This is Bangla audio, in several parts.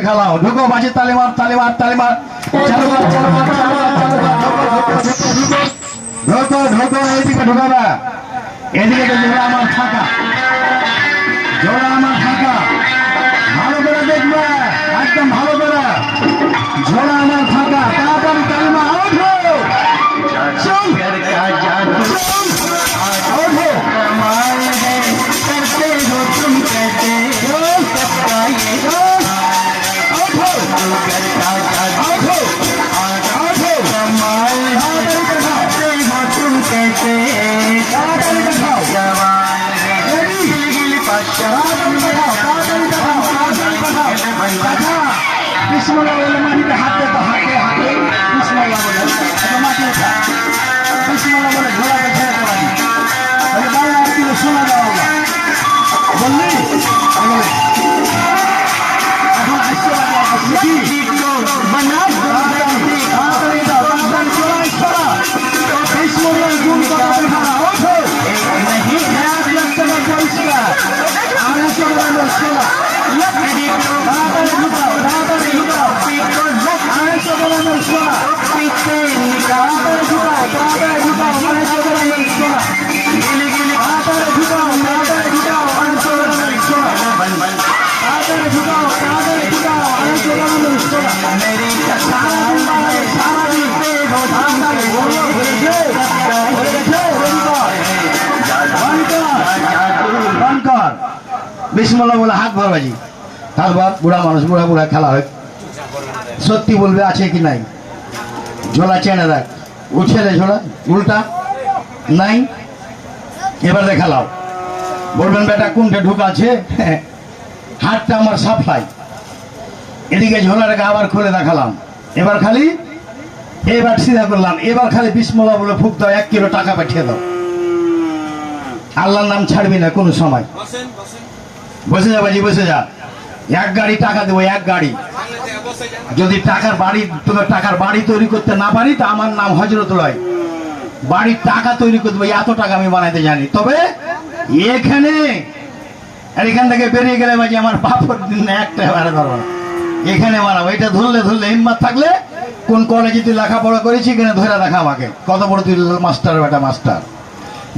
খেলাও ঢুকো বাজে তালে মার চালু কর ঢোকো ঢোকো এইদিকে ঢুকাবা এদিকে তো জোড়া আমার ফাঁকা ভালো করে দেখবে একদম ভালো করে জোড়া আমার ফাঁকা তাড়াতাড়ি তালে মার ওঠো বিসমিল্লাহ বলে মাটিতে হাত দেতো হাতে বিসমিল্লাহ বলে মাটি ওঠা বিসমিল্লাহ বলে ঘোড়াকে ছেড়ে দেওয়া তাহলে বাংলা একটু শোনা যাওয়া বললি এখন আসছে বিসমিল্লাহ গুণ করা ওঠো পরিষ্কার আর বিসমিল্লাহ বলে হাত ভরবাজি তারপর বুড়া মানুষ বুড়া খেলা হয় সত্যি বলবে আছে কি নাই ঝোলা চেনে দেখ উঠে ঝোলা উল্টা নাই এবার দেখালাও বলবেন বেটা কোনটা ঢুকা আছে হাতটা আমার সাফলাই এদিকে ঝোলাটাকে আবার খুলে দেখালাম এবার সিধা করলাম এবার খালি বিসমিল্লাহ বলে ফুক দাও 1 কিলো টাকা পাঠিয়ে দাও আল্লাহর নাম ছাড়বি না কোনো সময় বসে যা বাজি বসে যা 1 গাড়ি টাকা দেবো 1 গাড়ি যদি টাকার বাড়ি তৈরি করতে না পারি তা আমার নাম হযরতুল্লাহ বাড়ির টাকা তৈরি করতে এত টাকা আমি বানাইতে জানি তবে এখান থেকে বেরিয়ে গেলে বাজি আমার বাপর একটা ভাড়া ধরবো না এখানে বানাবো এটা ধরলে হিম্মত থাকলে কোন কলেজে তুই লেখাপড়া করেছি এখানে ধরে দেখা আমাকে কত বড় তুই মাস্টার বেটা মাস্টার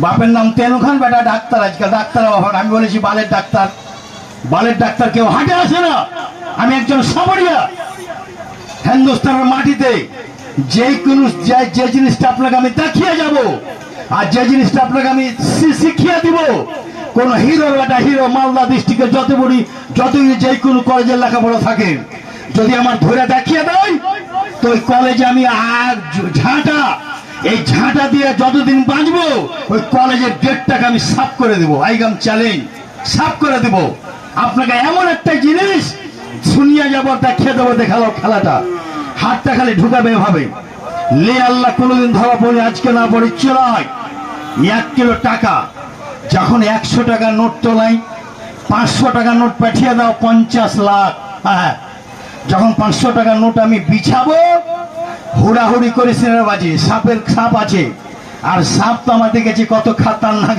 বাপের নাম তেনু খান বেটা ডাক্তার আজকাল ডাক্তার বাবা আমি বলেছি বালের ডাক্তার কেউ হাঁটে আসে না আমি একজন সাবরিয়া হিন্দুস্তানের মাটিতে যে জিনিসটা আপনাকে আমি দেখিয়ে যাব আর যে জিনিসটা আপনাকে আমি শিখিয়ে দিব কোন হিরো মালদা ডিস্ট্রিক্টের যতই যে কোনো কলেজের লেখাপড়া থাকে যদি আমার ধরে দেখিয়ে দেয় তো ওই কলেজে আমি এই ঝাঁটা দিয়ে যতদিন বাঁচবো ওই কলেজের গেটটাকে আমি সাফ করে দেবো আইগাম চ্যালেঞ্জ সাফ করে দেবো আপনাকে এমন একটা জিনিস শুনিয়ে যাবো দেখিয়ে দেবো দেখালো খেলাটা হাতটা খালি ঢুকাবে এভাবে লে আল্লাহ কোনোদিন ধরা পড়ে আজকে না পড়ে চলায় 1 কিলো টাকা যখন 100 টাকার নোট তোলাই 500 টাকার নোট পাঠিয়ে দাও 50 লাখ হ্যাঁ যখন 500 টাকার নোট আমি বিছাবো হুড়াহুড়ি করে সিনেমা বাজি সাপ আছে আর সাপ তো আমার দেখেছি কত খাতারনাক